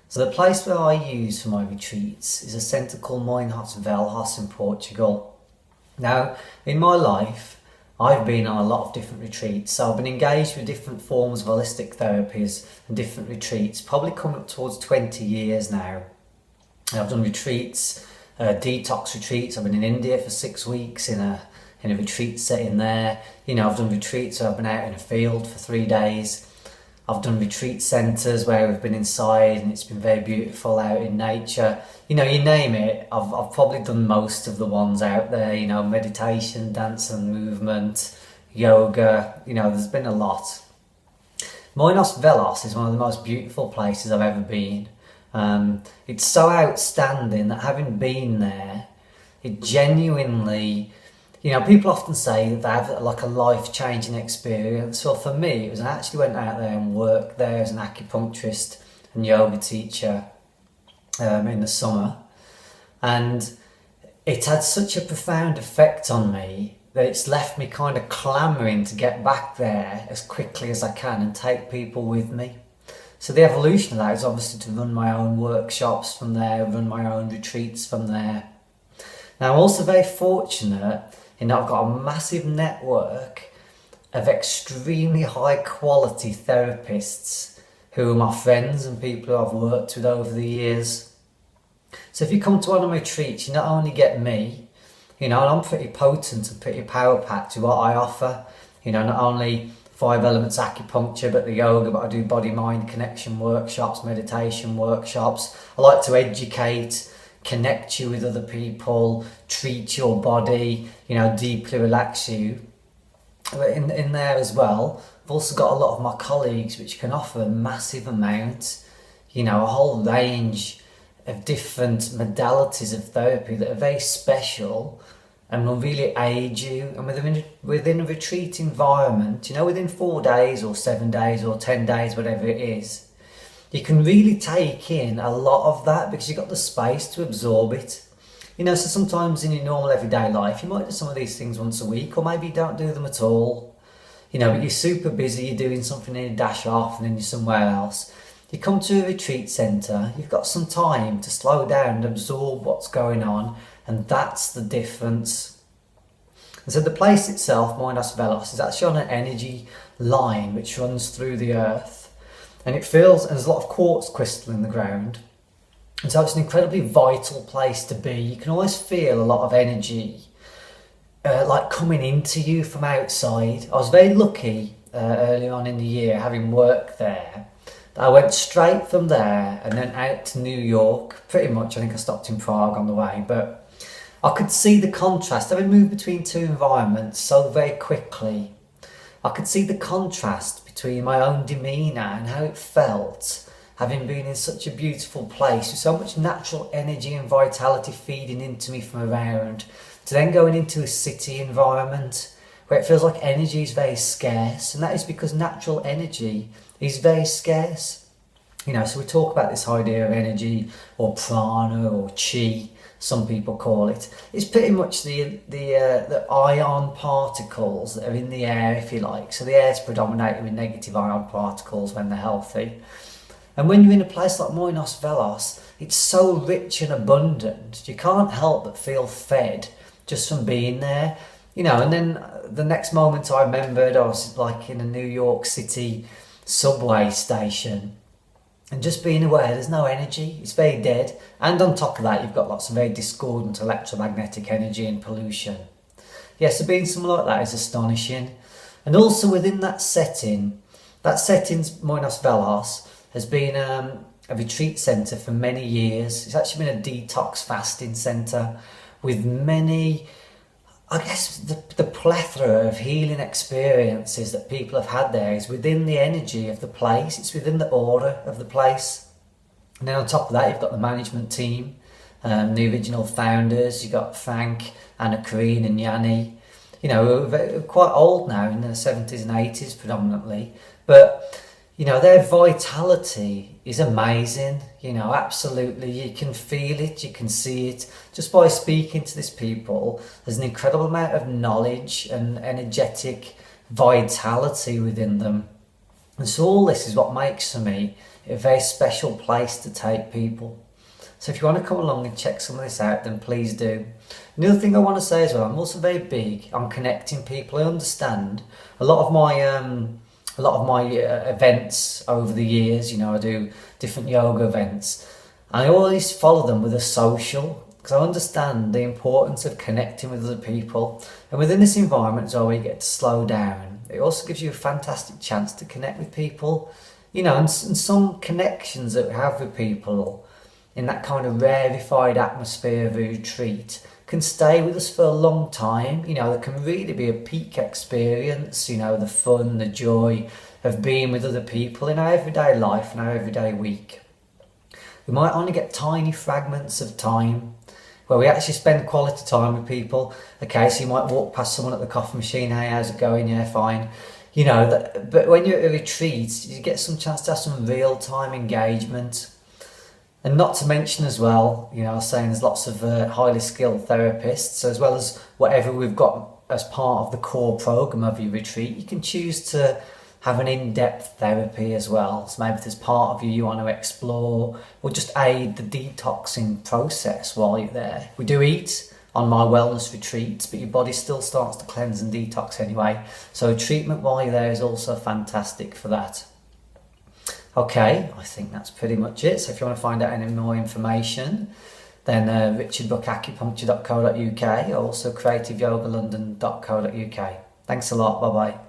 So the place where I use for my retreats is a centre called Velhos in Portugal. Now, in my life, I've been on a lot of different retreats. So I've been engaged with different forms of holistic therapies and different retreats, probably coming up towards 20 years now. And I've done retreats, detox retreats. I've been in India for 6 weeks in a retreat setting there. I've done retreats where I've been out in a field for 3 days. I've done retreat centres where we've been inside and it's been very beautiful out in nature. You name it, I've probably done most of the ones out there. Meditation, dance and movement, yoga, there's been a lot. Moinos Velos is one of the most beautiful places I've ever been. It's so outstanding that having been there, it genuinely... people often say that they have like a life-changing experience. Well, for me, I actually went out there and worked there as an acupuncturist and yoga teacher in the summer. And it had such a profound effect on me that it's left me kind of clamouring to get back there as quickly as I can and take people with me. So the evolution of that is obviously to run my own workshops from there, run my own retreats from there. Now, I'm also very fortunate in that I've got a massive network of extremely high quality therapists who are my friends and people who I've worked with over the years. So if you come to one of my retreats, you not only get me, and I'm pretty potent and pretty power packed to what I offer. Not only 5 elements acupuncture, but the yoga, but I do body-mind connection workshops, meditation workshops. I like to educate, connect you with other people, treat your body, deeply relax you. But in there as well, I've also got a lot of my colleagues which can offer a massive amount, a whole range of different modalities of therapy that are very special and will really aid you. And within a retreat environment, within 4 days or 7 days or 10 days, whatever it is, you can really take in a lot of that because you've got the space to absorb it. So sometimes in your normal everyday life, you might do some of these things once a week, or maybe you don't do them at all. But you're super busy, you're doing something and you dash off and then you're somewhere else. You come to a retreat centre, you've got some time to slow down and absorb what's going on, and that's the difference. And so the place itself, Moinos Velos, is actually on an energy line which runs through the earth. And it feels, and there's a lot of quartz crystal in the ground. And so it's an incredibly vital place to be. You can always feel a lot of energy like coming into you from outside. I was very lucky early on in the year, having worked there. I went straight from there and then out to New York, pretty much. I think I stopped in Prague on the way, but I could see the contrast. Having moved between 2 environments so very quickly, I could see the contrast between my own demeanour and how it felt, having been in such a beautiful place with so much natural energy and vitality feeding into me from around, to then going into a city environment where it feels like energy is very scarce, and that is because natural energy is very scarce. So we talk about this idea of energy, or prana, or chi, some people call it. It's pretty much the ion particles that are in the air, if you like. So the air is predominated with negative ion particles when they're healthy. And when you're in a place like Moinos Velos, it's so rich and abundant, you can't help but feel fed just from being there. And then the next moment I remembered I was like in a New York City subway station and just being aware there's no energy, it's very dead. And on top of that, you've got lots of very discordant electromagnetic energy and pollution. So being somewhere like that is astonishing. And also within that setting's Moinos Velos has been a retreat centre for many years. It's actually been a detox fasting centre with many, I guess, the plethora of healing experiences that people have had there is within the energy of the place. It's within the aura of the place. And then on top of that, you've got the management team, the original founders. You've got Frank, Anna Kareen and Yanni, who are quite old now, in their 70s and 80s predominantly. But, their vitality is amazing. Absolutely, you can feel it, you can see it. Just by speaking to these people, there's an incredible amount of knowledge and energetic vitality within them. And so all this is what makes, for me, a very special place to take people. So if you want to come along and check some of this out, then please do. Another thing I want to say as well, I'm also very big on connecting people. I understand a lot of my events over the years. I do different yoga events, and I always follow them with a social, because I understand the importance of connecting with other people. And within this environment as well, where you get to slow down, it also gives you a fantastic chance to connect with people. And some connections that we have with people in that kind of rarefied atmosphere of a retreat can stay with us for a long time. There can really be a peak experience, the fun, the joy of being with other people in our everyday life and our everyday week. We might only get tiny fragments of time where we actually spend quality time with people. Okay, so you might walk past someone at the coffee machine, hey, how's it going? Yeah, fine. But when you're at a retreat, you get some chance to have some real-time engagement. And not to mention as well, I was saying there's lots of highly skilled therapists, so as well as whatever we've got as part of the core program of your retreat, you can choose to have an in-depth therapy as well. So maybe if there's part of you want to explore or just aid the detoxing process while you're there. We do eat on my wellness retreats, but your body still starts to cleanse and detox anyway. So treatment while you're there is also fantastic for that. Okay, I think that's pretty much it. So if you want to find out any more information, then richardbrookacupuncture.co.uk, or also creativeyogalondon.co.uk. Thanks a lot. Bye bye.